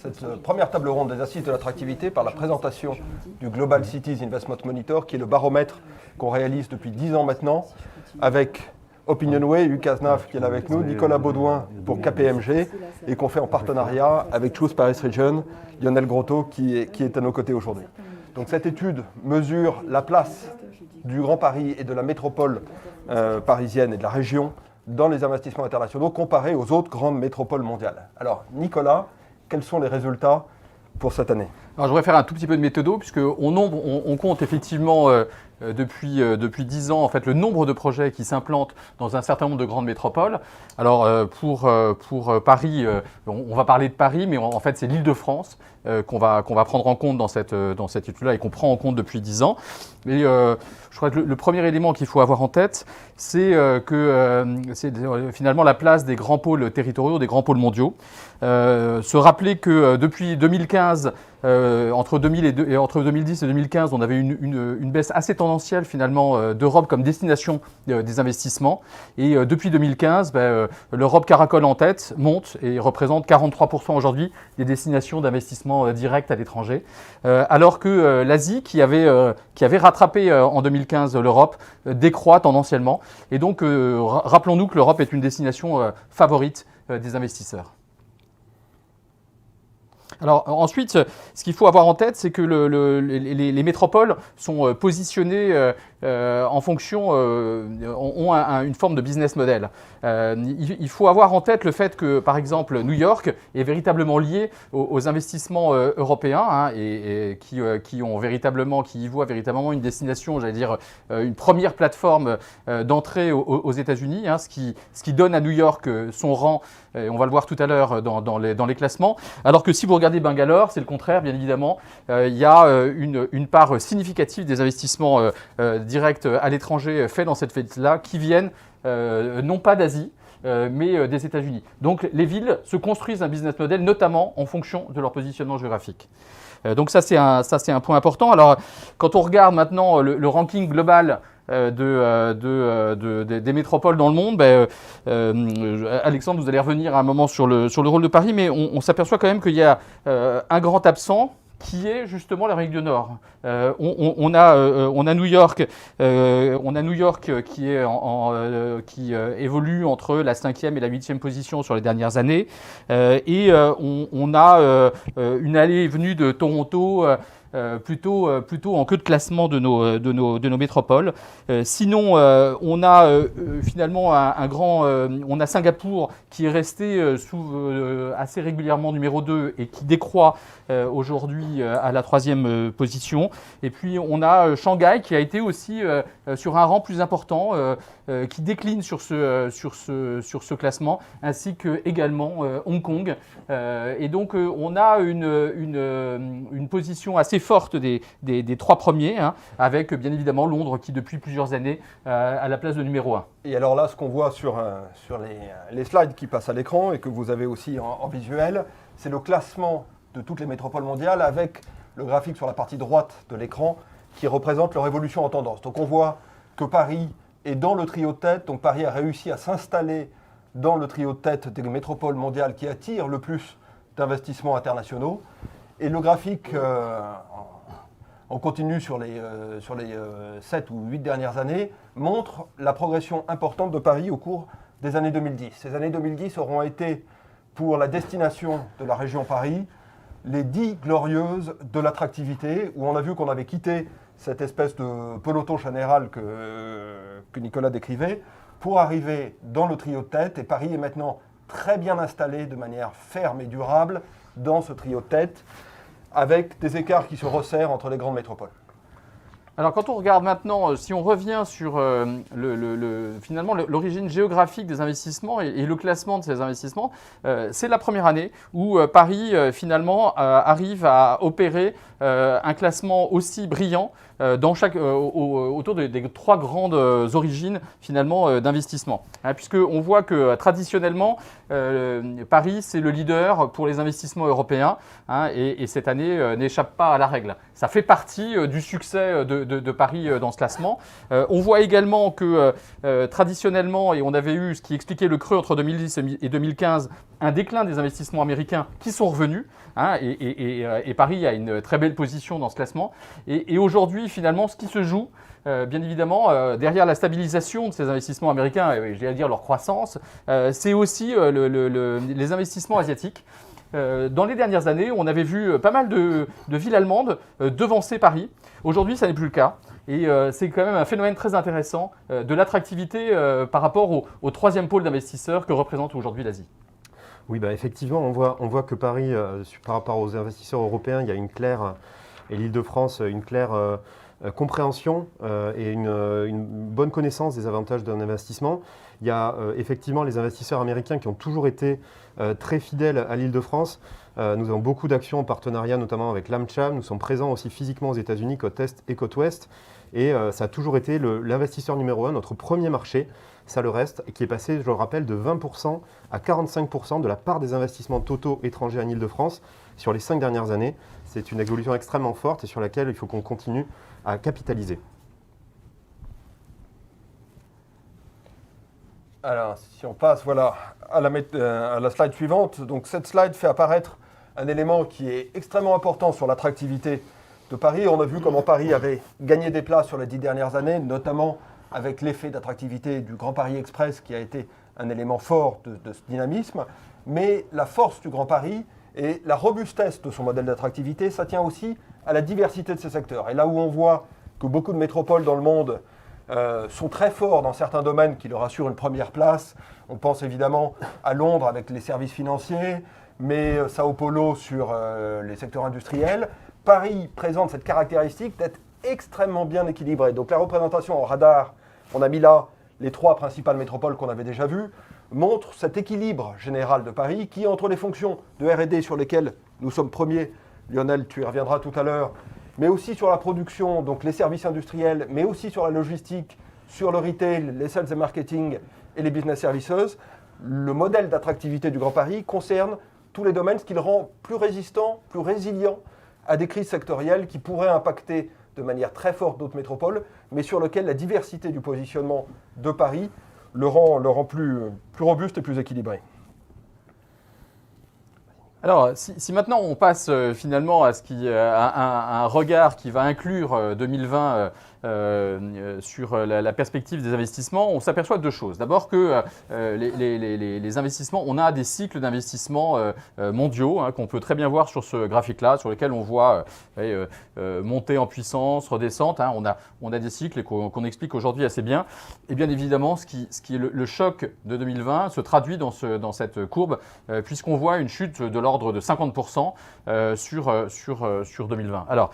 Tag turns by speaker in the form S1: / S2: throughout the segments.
S1: cette première table ronde des assises de l'attractivité par la présentation du Global Cities Investment Monitor, qui est le baromètre qu'on réalise depuis 10 ans maintenant, avec Opinionway, Lucas Naf qui est là avec nous, Nicolas Baudouin pour KPMG, et qu'on fait en partenariat avec Choose Paris Region, Lionel Grotto qui est à nos côtés aujourd'hui. Donc cette étude mesure la place du Grand Paris et de la métropole parisienne et de la région dans les investissements internationaux comparés aux autres grandes métropoles mondiales. Alors Nicolas, quels sont les résultats pour cette année?
S2: Alors, je voudrais faire un tout petit peu de méthodo, puisqu'on compte effectivement depuis 10 ans en fait, le nombre de projets qui s'implantent dans un certain nombre de grandes métropoles. Alors pour Paris, on va parler de Paris, mais en fait c'est l'Île-de-France qu'on va prendre en compte dans cette étude-là et qu'on prend en compte depuis 10 ans. Et je crois que le premier élément qu'il faut avoir en tête, c'est finalement la place des grands pôles territoriaux, des grands pôles mondiaux. Se rappeler que depuis 2015, entre 2010 et 2015, on avait une baisse assez tendancielle finalement d'Europe comme destination des investissements. Et depuis 2015, l'Europe caracole en tête, monte et représente 43% aujourd'hui des destinations d'investissement direct à l'étranger. Alors que l'Asie, qui avait rattrapé en 2015 l'Europe, décroît tendanciellement. Et donc, rappelons-nous que l'Europe est une destination favorite des investisseurs. Alors ensuite, ce qu'il faut avoir en tête, c'est que les métropoles sont positionnées en fonction, ont une forme de business model. Il faut avoir en tête le fait que, par exemple, New York est véritablement lié aux investissements européens et qui y voient véritablement une destination, j'allais dire, une première plateforme d'entrée aux États-Unis, ce qui donne à New York son rang, et on va le voir tout à l'heure dans les classements, alors que si vous regardez Bangalore, c'est le contraire, bien évidemment. Il y a une part significative des investissements directs à l'étranger faits dans cette fête-là qui viennent non pas d'Asie, mais des États-Unis. Donc les villes se construisent un business model, notamment en fonction de leur positionnement géographique. Donc ça, c'est un point important. Alors, quand on regarde maintenant le ranking global des métropoles dans le monde, Alexandre, vous allez revenir à un moment sur le rôle de Paris, mais on s'aperçoit quand même qu'il y a un grand absent qui est justement l'Amérique du Nord. On a New York, qui évolue entre la 5e et la 8e position sur les dernières années, et on a une allée et venue de Toronto. Plutôt en queue de classement de nos métropoles. Sinon, on a finalement on a Singapour qui est resté assez régulièrement numéro 2 et qui décroît aujourd'hui à la 3e position. Et puis on a Shanghai qui a été aussi sur un rang plus important, qui décline sur ce classement, ainsi que également Hong Kong. Et donc on a une position assez forte des 3 premiers, avec bien évidemment Londres qui depuis plusieurs années à la place de numéro 1.
S1: Et alors là, ce qu'on voit sur les slides qui passent à l'écran et que vous avez aussi en visuel, c'est le classement de toutes les métropoles mondiales avec le graphique sur la partie droite de l'écran qui représente leur évolution en tendance. Donc on voit que Paris est dans le trio de tête, donc Paris a réussi à s'installer dans le trio de tête des métropoles mondiales qui attirent le plus d'investissements internationaux. Et le graphique, on continue sur les 7 ou 8 dernières années, montre la progression importante de Paris au cours des années 2010. Ces années 2010 auront été, pour la destination de la région Paris, les 10 glorieuses de l'attractivité, où on a vu qu'on avait quitté cette espèce de peloton général que Nicolas décrivait, pour arriver dans le trio de tête. Et Paris est maintenant très bien installé de manière ferme et durable dans ce trio de tête, avec des écarts qui se resserrent entre les grandes métropoles.
S2: Alors quand on regarde maintenant, si on revient sur finalement l'origine géographique des investissements et le classement de ces investissements, c'est la première année où Paris finalement arrive à opérer un classement aussi brillant autour des 3 grandes origines finalement d'investissement. Puisqu'on voit que traditionnellement, Paris c'est le leader pour les investissements européens, et cette année n'échappe pas à la règle. Ça fait partie du succès de Paris dans ce classement. On voit également que traditionnellement, et on avait eu ce qui expliquait le creux entre 2010 et 2015, un déclin des investissements américains qui sont revenus, hein, et Paris a une très belle position dans ce classement. Et aujourd'hui, finalement, ce qui se joue, bien évidemment, derrière la stabilisation de ces investissements américains, et je vais dire leur croissance, c'est aussi les investissements asiatiques. Dans les dernières années, on avait vu pas mal de villes allemandes devancer Paris. Aujourd'hui, ça n'est plus le cas. Et c'est quand même un phénomène très intéressant de l'attractivité par rapport au troisième pôle d'investisseurs que représente aujourd'hui l'Asie.
S3: Oui, effectivement, on voit que Paris, par rapport aux investisseurs européens, il y a une claire, et l'Île-de-France, une claire compréhension et une bonne connaissance des avantages d'un investissement. Il y a effectivement les investisseurs américains qui ont toujours été très fidèles à l'Île-de-France. Nous avons beaucoup d'actions en partenariat, notamment avec l'AmCham. Nous sommes présents aussi physiquement aux États-Unis, côte Est et côte Ouest. Et ça a toujours été l'investisseur numéro 1, notre premier marché. Ça le reste, qui est passé, je le rappelle, de 20% à 45% de la part des investissements totaux étrangers en Île-de-France sur les 5 dernières années. C'est une évolution extrêmement forte et sur laquelle il faut qu'on continue à capitaliser.
S1: Alors, si on passe à la slide suivante, donc cette slide fait apparaître un élément qui est extrêmement important sur l'attractivité de Paris. On a vu comment Paris avait gagné des places sur les 10 dernières années, notamment avec l'effet d'attractivité du Grand Paris Express qui a été un élément fort de ce dynamisme. Mais la force du Grand Paris et la robustesse de son modèle d'attractivité, ça tient aussi à la diversité de ses secteurs. Et là où on voit que beaucoup de métropoles dans le monde sont très forts dans certains domaines qui leur assurent une première place, on pense évidemment à Londres avec les services financiers, mais Sao Paulo sur les secteurs industriels. Paris présente cette caractéristique d'être extrêmement bien équilibré. Donc la représentation en radar, on a mis là les 3 principales métropoles qu'on avait déjà vues, montre cet équilibre général de Paris qui, entre les fonctions de R&D sur lesquelles nous sommes premiers, Lionel, tu y reviendras tout à l'heure, mais aussi sur la production, donc les services industriels, mais aussi sur la logistique, sur le retail, les sales et marketing et les business services, le modèle d'attractivité du Grand Paris concerne tous les domaines, ce qui le rend plus résistant, plus résilient à des crises sectorielles qui pourraient impacter de manière très forte d'autres métropoles, mais sur lequel la diversité du positionnement de Paris le rend plus robuste et plus équilibré.
S2: Alors, si maintenant on passe finalement à un regard qui va inclure 2020 sur la perspective des investissements, on s'aperçoit de 2 choses. D'abord que les investissements, on a des cycles d'investissement mondiaux qu'on peut très bien voir sur ce graphique-là, sur lequel on voit monter en puissance, redescente. On a des cycles qu'on explique aujourd'hui assez bien. Et bien évidemment, ce qui est le choc de 2020 se traduit dans cette courbe, puisqu'on voit une chute de l'ordre de 50% sur 2020. Alors,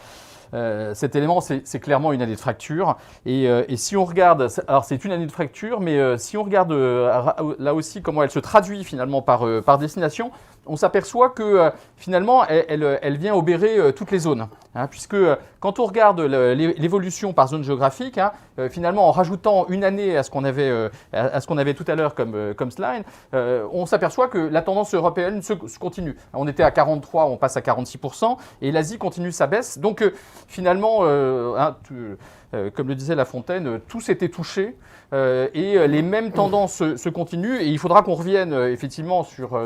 S2: cet élément, c'est clairement une année de fracture. Et si on regarde, alors c'est une année de fracture, mais si on regarde là aussi comment elle se traduit finalement par destination, on s'aperçoit que finalement, elle vient obérer toutes les zones. Puisque quand on regarde l'évolution par zone géographique, finalement en rajoutant une année à ce qu'on avait tout à l'heure comme slide, on s'aperçoit que la tendance européenne se continue. On était à 43, on passe à 46%, et l'Asie continue sa baisse. Donc finalement, comme le disait La Fontaine, tout s'était touché. Et les mêmes tendances se continuent, et il faudra qu'on revienne effectivement sur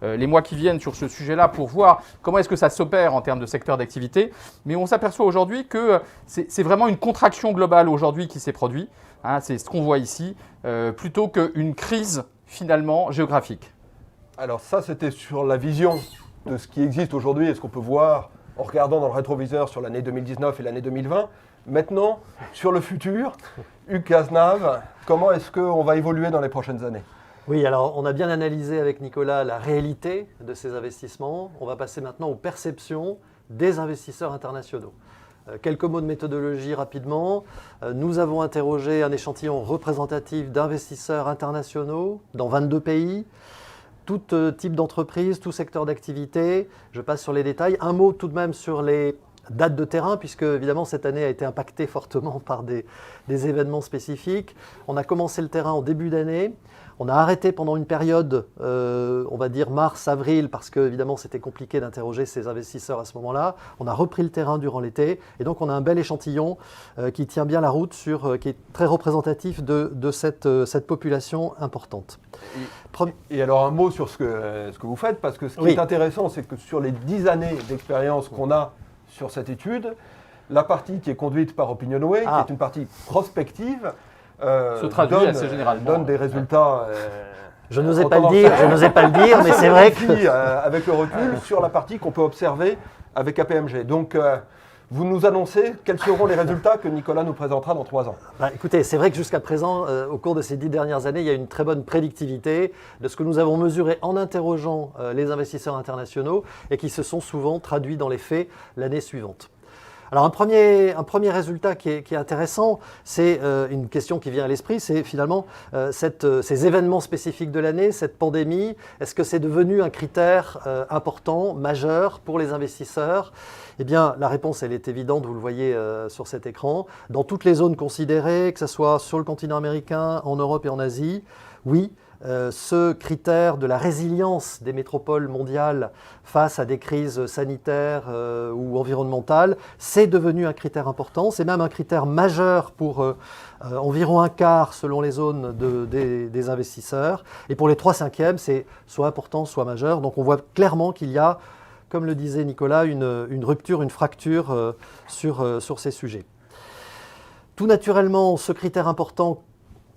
S2: les mois qui viennent sur ce sujet-là pour voir comment est-ce que ça s'opère en termes de secteur d'activité. Mais on s'aperçoit aujourd'hui que c'est vraiment une contraction globale aujourd'hui qui s'est produite, c'est ce qu'on voit ici, plutôt qu'une crise finalement géographique.
S1: Alors ça, c'était sur la vision de ce qui existe aujourd'hui et ce qu'on peut voir en regardant dans le rétroviseur sur l'année 2019 et l'année 2020. Maintenant, sur le futur, Hugues Cazenave, comment est-ce qu'on va évoluer dans les prochaines années ?
S4: Oui, alors on a bien analysé avec Nicolas la réalité de ces investissements. On va passer maintenant aux perceptions des investisseurs internationaux. Quelques mots de méthodologie rapidement. Nous avons interrogé un échantillon représentatif d'investisseurs internationaux dans 22 pays. Tout type d'entreprise, tout secteur d'activité. Je passe sur les détails. Un mot tout de même sur les date de terrain, puisque évidemment cette année a été impactée fortement par des événements spécifiques. On a commencé le terrain en début d'année. On a arrêté pendant une période, on va dire mars-avril, parce que évidemment c'était compliqué d'interroger ces investisseurs à ce moment-là. On a repris le terrain durant l'été, et donc on a un bel échantillon qui tient bien la route, qui est très représentatif de cette population importante.
S1: Et alors un mot sur ce que vous faites, parce que ce qui est intéressant, c'est que sur les 10 années d'expérience qu'on a sur cette étude, la partie qui est conduite par OpinionWay, qui est une partie prospective,
S2: se traduit assez généralement.
S1: Donne des résultats.
S4: Je n'osais pas le dire, mais c'est vrai que...
S1: avec le recul, sur la partie qu'on peut observer avec KPMG. Donc, vous nous annoncez quels seront les résultats que Nicolas nous présentera dans 3 ans.
S4: Écoutez, c'est vrai que jusqu'à présent, au cours de ces 10 dernières années, il y a une très bonne prédictivité de ce que nous avons mesuré en interrogeant les investisseurs internationaux et qui se sont souvent traduits dans les faits l'année suivante. Alors un premier résultat qui est intéressant, c'est une question qui vient à l'esprit, c'est finalement ces événements spécifiques de l'année, cette pandémie, est-ce que c'est devenu un critère important, majeur pour les investisseurs ? Eh bien, la réponse, elle est évidente, vous le voyez sur cet écran. Dans toutes les zones considérées, que ce soit sur le continent américain, en Europe et en Asie, oui, ce critère de la résilience des métropoles mondiales face à des crises sanitaires ou environnementales, c'est devenu un critère important. C'est même un critère majeur pour environ un quart, selon les zones des investisseurs. Et pour les 3/5, c'est soit important, soit majeur. Donc on voit clairement qu'il y a, comme le disait Nicolas, une rupture, une fracture sur ces sujets. Tout naturellement, ce critère important,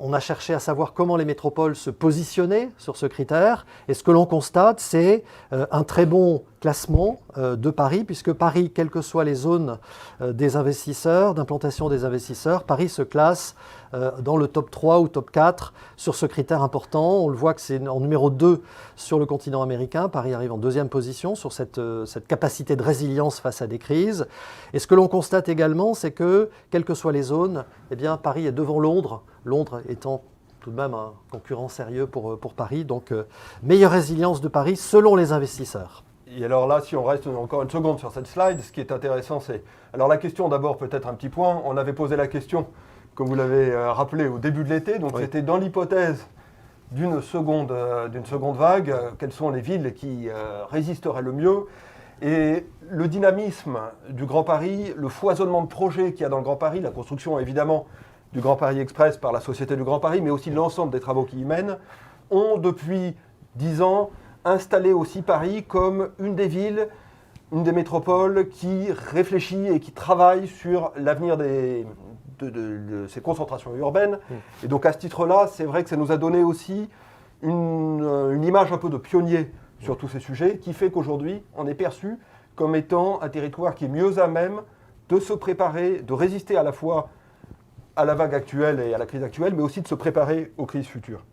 S4: on a cherché à savoir comment les métropoles se positionnaient sur ce critère. Et ce que l'on constate, c'est un très bon classement de Paris, puisque Paris, quelles que soient les zones des investisseurs, d'implantation des investisseurs, Paris se classe dans le top 3 ou top 4 sur ce critère important. On le voit que c'est en numéro 2 sur le continent américain. Paris arrive en 2e position sur cette capacité de résilience face à des crises. Et ce que l'on constate également, c'est que, quelles que soient les zones, eh bien, Paris est devant Londres. Londres étant tout de même un concurrent sérieux pour Paris. Donc, meilleure résilience de Paris selon les investisseurs.
S1: Et alors là, si on reste encore une seconde sur cette slide, ce qui est intéressant, c'est... Alors la question d'abord, peut-être un petit point. On avait posé la question, comme vous l'avez rappelé, au début de l'été. Donc c'était dans l'hypothèse d'une seconde vague, quelles sont les villes qui résisteraient le mieux. Et le dynamisme du Grand Paris, le foisonnement de projets qu'il y a dans le Grand Paris, la construction évidemment du Grand Paris Express par la Société du Grand Paris, mais aussi l'ensemble des travaux qui y mènent, ont depuis 10 ans installé aussi Paris comme une des villes, une des métropoles qui réfléchit et qui travaille sur l'avenir de ces concentrations urbaines. Et donc à ce titre-là, c'est vrai que ça nous a donné aussi une image un peu de pionnier sur tous ces sujets, qui fait qu'aujourd'hui, on est perçu comme étant un territoire qui est mieux à même de se préparer, de résister à la fois à la vague actuelle et à la crise actuelle, mais aussi de se préparer aux crises futures.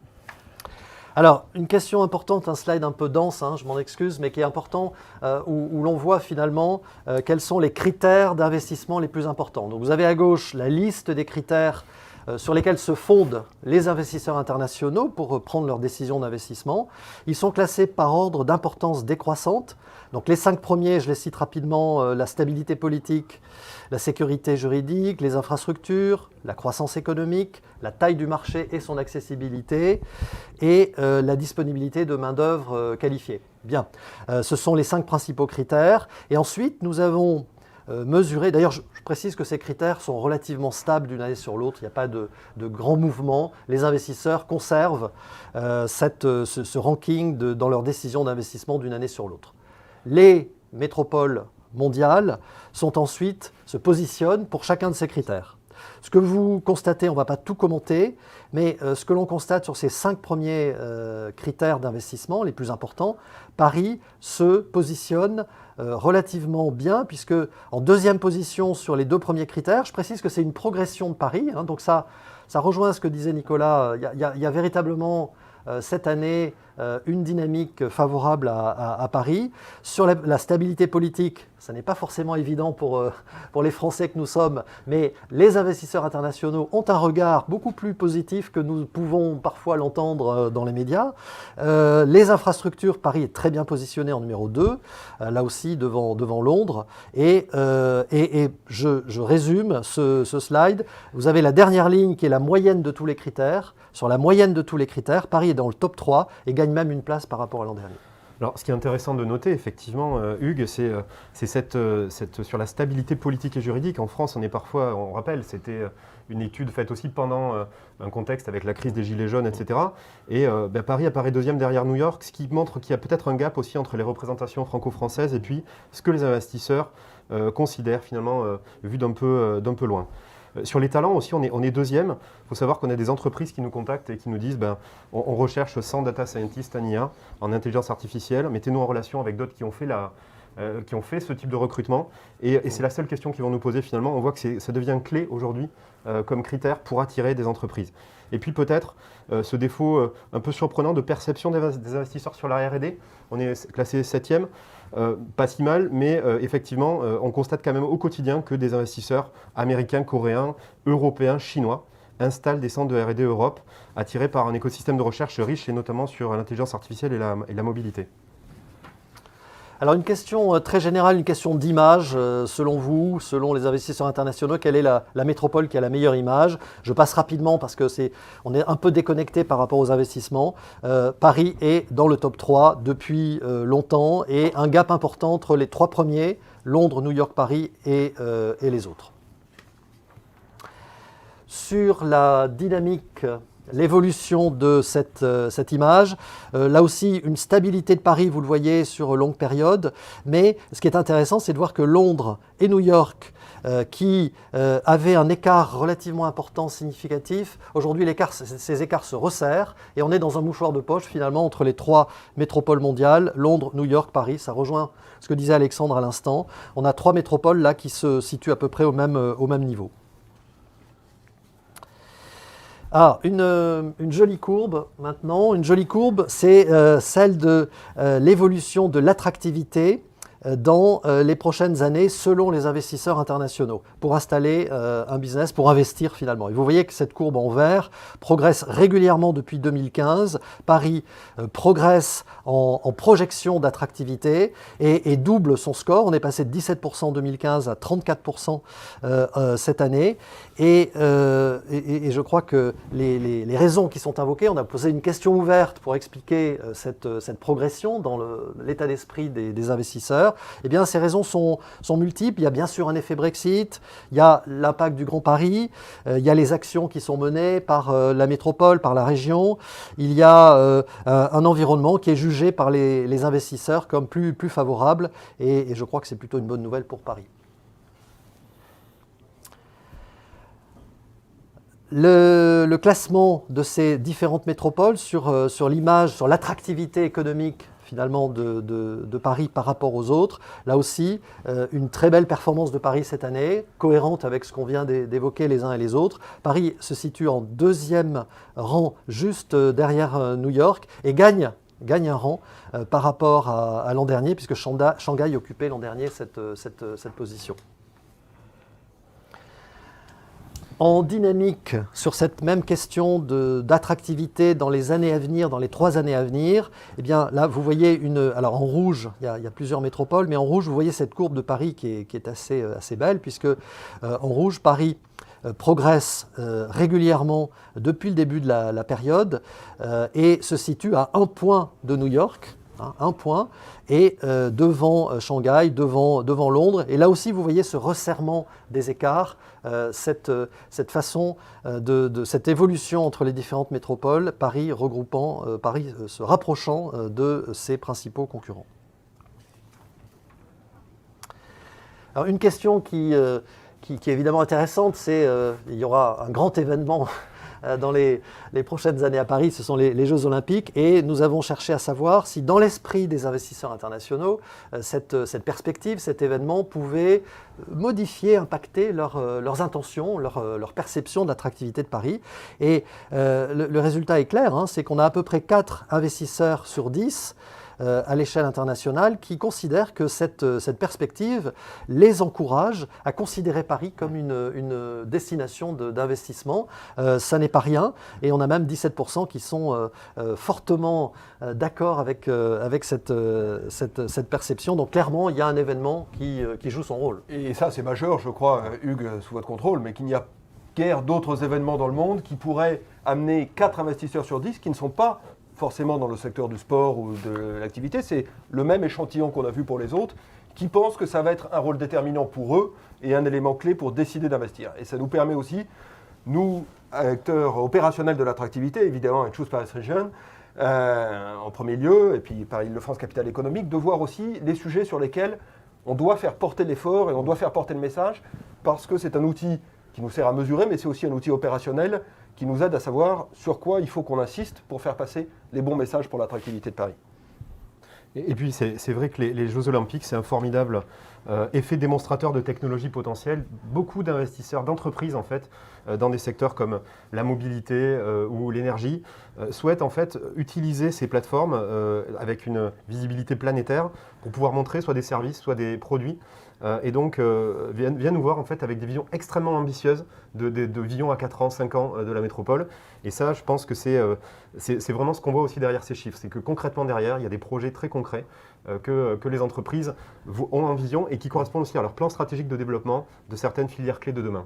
S4: Alors, une question importante, un slide un peu dense, je m'en excuse, mais qui est important, où l'on voit finalement quels sont les critères d'investissement les plus importants. Donc vous avez à gauche la liste des critères sur lesquels se fondent les investisseurs internationaux pour prendre leurs décisions d'investissement. Ils sont classés par ordre d'importance décroissante. Donc les 5 premiers, je les cite rapidement, la stabilité politique, la sécurité juridique, les infrastructures, la croissance économique, la taille du marché et son accessibilité, et la disponibilité de main-d'œuvre qualifiée. Bien, ce sont les 5 principaux critères. Et ensuite, nous avons mesuré, d'ailleurs je précise que ces critères sont relativement stables d'une année sur l'autre, il n'y a pas de grands mouvements. Les investisseurs conservent ce ranking dans leurs décisions d'investissement d'une année sur l'autre. Les métropoles mondiales se positionnent pour chacun de ces critères. Ce que vous constatez, on ne va pas tout commenter, mais ce que l'on constate sur ces 5 premiers critères d'investissement, les plus importants, Paris se positionne relativement bien, puisque en 2e position sur les 2 premiers critères, je précise que c'est une progression de Paris, donc ça rejoint ce que disait Nicolas, il y a véritablement cette année une dynamique favorable à Paris. Sur la stabilité politique, ça n'est pas forcément évident pour les Français que nous sommes, mais les investisseurs internationaux ont un regard beaucoup plus positif que nous pouvons parfois l'entendre dans les médias. Les infrastructures, Paris est très bien positionné en numéro 2, là aussi devant Londres. Et je résume ce slide. Vous avez la dernière ligne qui est la moyenne de tous les critères. Sur la moyenne de tous les critères, Paris est dans le top 3 et gagne même une place par rapport à l'an dernier.
S3: Alors, ce qui est intéressant de noter, effectivement, Hugues, c'est sur la stabilité politique et juridique. En France, on rappelle, c'était une étude faite aussi pendant un contexte avec la crise des Gilets jaunes, etc. Et Paris apparaît deuxième derrière New York, ce qui montre qu'il y a peut-être un gap aussi entre les représentations franco-françaises et puis ce que les investisseurs considèrent finalement vu d'un peu loin. Sur les talents aussi, on est deuxième. Il faut savoir qu'on a des entreprises qui nous contactent et qui nous disent on recherche 100 data scientists en IA, en intelligence artificielle. Mettez-nous en relation avec d'autres qui ont fait ce type de recrutement. Et c'est la seule question qu'ils vont nous poser finalement. On voit que ça devient clé aujourd'hui comme critère pour attirer des entreprises. Et puis peut-être ce défaut un peu surprenant de perception des investisseurs sur la R&D. On est classé 7e. Pas si mal, mais effectivement, on constate quand même au quotidien que des investisseurs américains, coréens, européens, chinois installent des centres de R&D Europe, attirés par un écosystème de recherche riche et notamment sur l'intelligence artificielle et la mobilité.
S4: Alors une question très générale, une question d'image, selon vous, selon les investisseurs internationaux, quelle est la métropole qui a la meilleure image? Je passe rapidement parce on est un peu déconnecté par rapport aux investissements. Paris est dans le top 3 depuis longtemps et un gap important entre les 3 premiers, Londres, New York, Paris et les autres. Sur la dynamique, l'évolution de cette image. Là aussi, une stabilité de Paris, vous le voyez, sur longue période. Mais ce qui est intéressant, c'est de voir que Londres et New York, qui avaient un écart relativement important, significatif, aujourd'hui, ces écarts se resserrent et on est dans un mouchoir de poche, finalement, entre les 3 métropoles mondiales, Londres, New York, Paris. Ça rejoint ce que disait Alexandre à l'instant. On a 3 métropoles là qui se situent à peu près au même niveau. Une jolie courbe maintenant. Une jolie courbe, c'est celle de l'évolution de l'attractivité dans les prochaines années selon les investisseurs internationaux pour installer un business, pour investir finalement. Et vous voyez que cette courbe en vert progresse régulièrement depuis 2015. Paris progresse en projection d'attractivité et double son score. On est passé de 17% en 2015 à 34% cette année. Et je crois que les raisons qui sont invoquées, on a posé une question ouverte pour expliquer cette progression dans l'état d'esprit des investisseurs. Eh bien, ces raisons sont multiples. Il y a bien sûr un effet Brexit, il y a l'impact du Grand Paris, il y a les actions qui sont menées par la métropole, par la région, il y a un environnement qui est jugé par les investisseurs comme plus favorable et je crois que c'est plutôt une bonne nouvelle pour Paris. Le classement de ces différentes métropoles sur l'image, sur l'attractivité économique finalement de Paris par rapport aux autres. Là aussi, une très belle performance de Paris cette année, cohérente avec ce qu'on vient d'évoquer les uns et les autres. Paris se situe en 2e rang, juste derrière New York, et gagne un rang par rapport à l'an dernier, puisque Shanghai occupait l'an dernier cette position. En dynamique, sur cette même question d'attractivité dans les années à venir, dans les 3 années à venir, eh bien là vous voyez alors en rouge, il y a plusieurs métropoles, mais en rouge vous voyez cette courbe de Paris qui est assez belle, puisque en rouge Paris progresse régulièrement depuis le début de la période et se situe à 1 point de New York. 1 point, et devant Shanghai, devant Londres. Et là aussi, vous voyez ce resserrement des écarts, cette façon cette évolution entre les différentes métropoles, Paris se rapprochant de ses principaux concurrents. Alors, une question qui est évidemment intéressante, c'est il y aura un grand événement dans les prochaines années à Paris, ce sont les Jeux Olympiques. Et nous avons cherché à savoir si dans l'esprit des investisseurs internationaux, cette perspective, cet événement pouvait modifier, impacter leurs intentions, leur perception de l'attractivité de Paris. Et le résultat est clair, hein, c'est qu'on a à peu près 4 investisseurs sur 10 à l'échelle internationale qui considèrent que cette perspective les encourage à considérer Paris comme une destination d'investissement. Ça n'est pas rien et on a même 17% qui sont fortement d'accord avec cette perception. Donc clairement, il y a un événement qui joue son rôle.
S1: Et ça, c'est majeur, je crois, Hugues, sous votre contrôle, mais qu'il n'y a guère d'autres événements dans le monde qui pourraient amener 4 investisseurs sur 10 qui ne sont pas forcément dans le secteur du sport ou de l'activité. C'est le même échantillon qu'on a vu pour les autres, qui pensent que ça va être un rôle déterminant pour eux et un élément clé pour décider d'investir. Et ça nous permet aussi, nous, acteurs opérationnels de l'attractivité, évidemment avec Choose Paris Region, en premier lieu, et puis par Île-de-France Capital Économique, de voir aussi les sujets sur lesquels on doit faire porter l'effort et on doit faire porter le message, parce que c'est un outil qui nous sert à mesurer, mais c'est aussi un outil opérationnel qui nous aide à savoir sur quoi il faut qu'on insiste pour faire passer les bons messages pour l'attractivité de Paris.
S3: Et puis c'est vrai que les Jeux Olympiques, c'est un formidable effet démonstrateur de technologie potentielle. Beaucoup d'investisseurs, d'entreprises en fait, dans des secteurs comme la mobilité ou l'énergie, souhaitent en fait utiliser ces plateformes avec une visibilité planétaire pour pouvoir montrer soit des services, soit des produits. Et donc viennent nous voir en fait avec des visions extrêmement ambitieuses de vision à 4 ans, 5 ans de la métropole. Et ça, je pense que c'est vraiment ce qu'on voit aussi derrière ces chiffres. C'est que concrètement derrière, il y a des projets très concrets que les entreprises ont en vision et qui correspondent aussi à leur plan stratégique de développement de certaines filières clés de demain.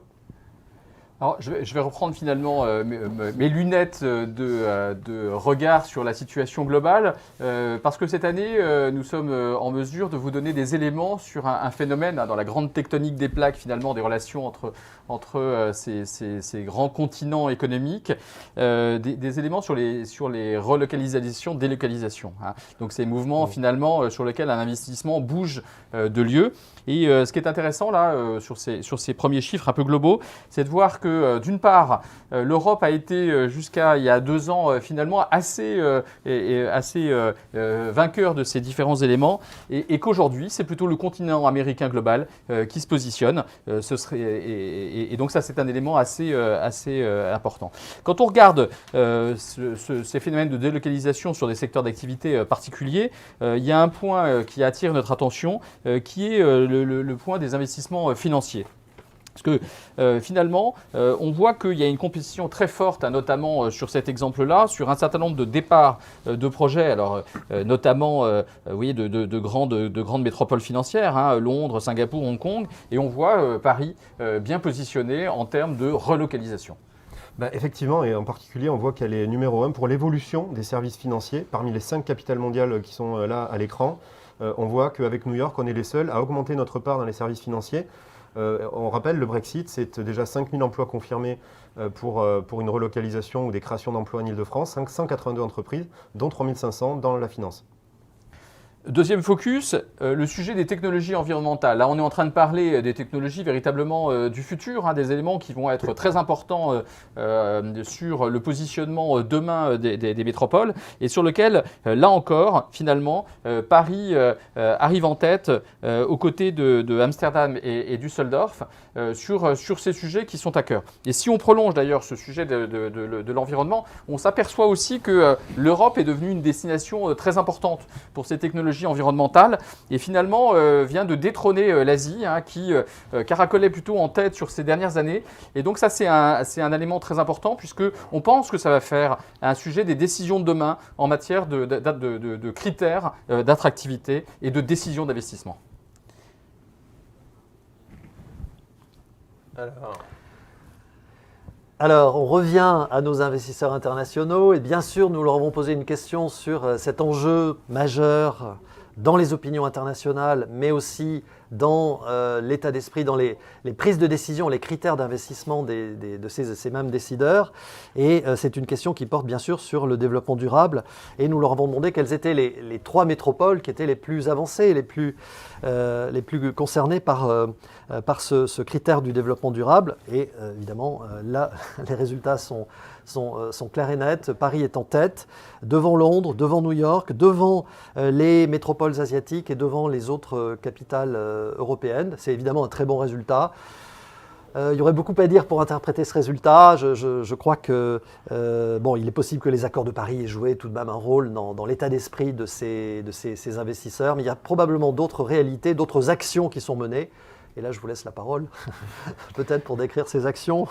S2: Alors, je vais reprendre finalement mes lunettes de regard sur la situation globale, parce que cette année, nous sommes en mesure de vous donner des éléments sur un phénomène dans la grande tectonique des plaques, finalement, des relations entre ces grands continents économiques, des éléments sur les relocalisations, délocalisations. Hein. Donc, ces mouvements, finalement, sur lesquels un investissement bouge de lieu. Et ce qui est intéressant, là, sur ces premiers chiffres un peu globaux, c'est de voir que d'une part, l'Europe a été jusqu'à il y a 2 ans finalement assez vainqueur de ces différents éléments et qu'aujourd'hui, c'est plutôt le continent américain global qui se positionne. Et donc ça, c'est un élément assez important. Quand on regarde ces phénomènes de délocalisation sur des secteurs d'activité particuliers, il y a un point qui attire notre attention qui est le point des investissements financiers. Parce que finalement, on voit qu'il y a une compétition très forte, hein, notamment sur cet exemple-là, sur un certain nombre de départs de projets, alors notamment vous voyez, de grandes métropoles financières, hein, Londres, Singapour, Hong Kong, et on voit Paris bien positionné en termes de relocalisation.
S3: Effectivement, et en particulier, on voit qu'elle est numéro 1 pour l'évolution des services financiers. Parmi les 5 capitales mondiales qui sont là à l'écran, on voit qu'avec New York, on est les seuls à augmenter notre part dans les services financiers. On rappelle, le Brexit, c'est déjà 5000 emplois confirmés pour une relocalisation ou des créations d'emplois en Île-de-France, 182 entreprises, dont 3500 dans la finance.
S2: Deuxième focus, le sujet des technologies environnementales. Là, on est en train de parler des technologies véritablement du futur, hein, des éléments qui vont être très importants sur le positionnement demain des métropoles et sur lequel, là encore, finalement, Paris arrive en tête aux côtés de Amsterdam et Düsseldorf sur ces sujets qui sont à cœur. Et si on prolonge d'ailleurs ce sujet de l'environnement, on s'aperçoit aussi que l'Europe est devenue une destination très importante pour ces technologies environnementale et finalement vient de détrôner l'Asie hein, qui caracolait plutôt en tête sur ces dernières années. Et donc ça c'est un élément très important puisqu'on pense que ça va faire un sujet des décisions de demain en matière de critères d'attractivité et de décisions d'investissement.
S4: Alors, on revient à nos investisseurs internationaux et bien sûr, nous leur avons posé une question sur cet enjeu majeur dans les opinions internationales, mais aussi dans l'état d'esprit, dans les prises de décision, les critères d'investissement de ces mêmes décideurs. Et c'est une question qui porte bien sûr sur le développement durable. Et nous leur avons demandé quelles étaient les 3 métropoles qui étaient les plus avancées, les plus concernées par ce critère du développement durable. Et évidemment, là, les résultats sont clairs et nets. Paris est en tête, devant Londres, devant New York, devant les métropoles asiatiques et devant les autres capitales européennes. C'est évidemment un très bon résultat. Il y aurait beaucoup à dire pour interpréter ce résultat. Je crois que il est possible que les accords de Paris aient joué tout de même un rôle dans l'état d'esprit de ces investisseurs, mais il y a probablement d'autres réalités, d'autres actions qui sont menées. Et là, je vous laisse la parole, peut-être pour décrire ces actions.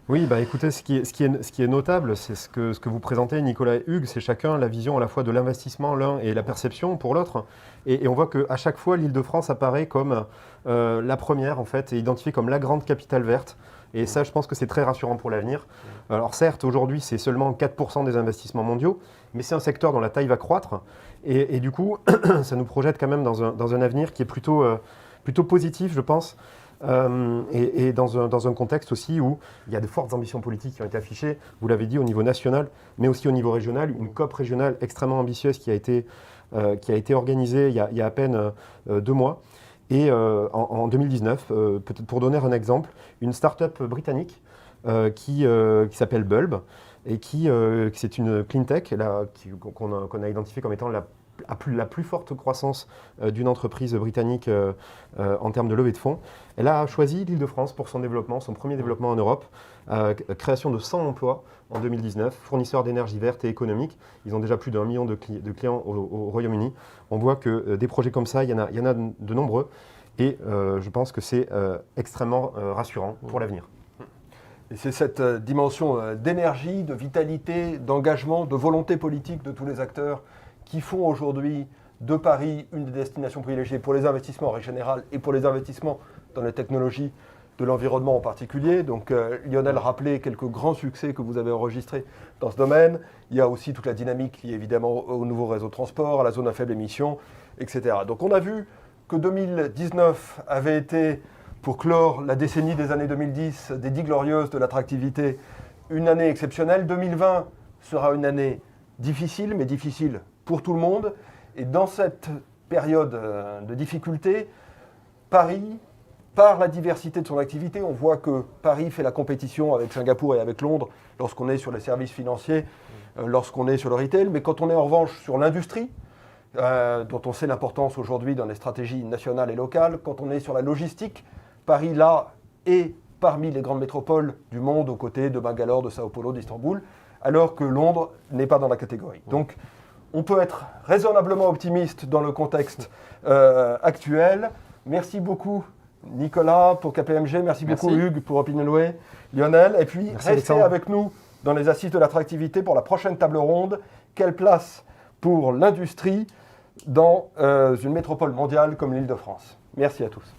S3: Oui, écoutez, ce qui est notable, c'est ce que vous présentez, Nicolas et Hugues, c'est chacun la vision à la fois de l'investissement l'un et la perception pour l'autre. Et on voit qu'à chaque fois, l'Île-de-France apparaît comme la première, en fait, et identifiée comme la grande capitale verte. Et ça, je pense que c'est très rassurant pour l'avenir. Alors certes, aujourd'hui, c'est seulement 4% des investissements mondiaux, mais c'est un secteur dont la taille va croître. Et du coup, ça nous projette quand même dans un avenir qui est plutôt positif, je pense. Et dans un contexte aussi où il y a de fortes ambitions politiques qui ont été affichées, vous l'avez dit, au niveau national, mais aussi au niveau régional, une COP régionale extrêmement ambitieuse qui a été organisée il y a à peine 2 mois. Et en 2019, peut-être pour donner un exemple, une start-up britannique qui s'appelle Bulb, et c'est une clean tech qu'on a identifiée comme étant la plus forte croissance d'une entreprise britannique en termes de levée de fonds. Elle a choisi l'Île-de-France pour son développement, son premier développement en Europe, création de 100 emplois en 2019, fournisseur d'énergie verte et économique. Ils ont déjà plus d'1 million de clients au Royaume-Uni. On voit que des projets comme ça, il y en a de nombreux. Et je pense que c'est extrêmement rassurant pour l'avenir.
S1: Et c'est cette dimension d'énergie, de vitalité, d'engagement, de volonté politique de tous les acteurs qui font aujourd'hui de Paris une des destinations privilégiées pour les investissements en règle générale et pour les investissements dans les technologies de l'environnement en particulier. Donc Lionel rappelait quelques grands succès que vous avez enregistrés dans ce domaine. Il y a aussi toute la dynamique liée évidemment au nouveau réseau de transport, à la zone à faible émission, etc. Donc on a vu que 2019 avait été, pour clore la décennie des années 2010, des 10 glorieuses de l'attractivité, une année exceptionnelle. 2020 sera une année difficile, mais difficile pour tout le monde. Et dans cette période de difficulté, Paris, par la diversité de son activité, on voit que Paris fait la compétition avec Singapour et avec Londres lorsqu'on est sur les services financiers, lorsqu'on est sur le retail. Mais quand on est en revanche sur l'industrie, dont on sait l'importance aujourd'hui dans les stratégies nationales et locales, quand on est sur la logistique, Paris, là, est parmi les grandes métropoles du monde, aux côtés de Bangalore, de Sao Paulo, d'Istanbul, alors que Londres n'est pas dans la catégorie. Donc, on peut être raisonnablement optimiste dans le contexte actuel. Merci beaucoup, Nicolas, pour KPMG. Merci beaucoup, Hugues, pour Opinionway. Lionel. Et puis, restez avec nous dans les assises de l'attractivité pour la prochaine table ronde. Quelle place pour l'industrie dans une métropole mondiale comme l'Île-de-France? Merci à tous.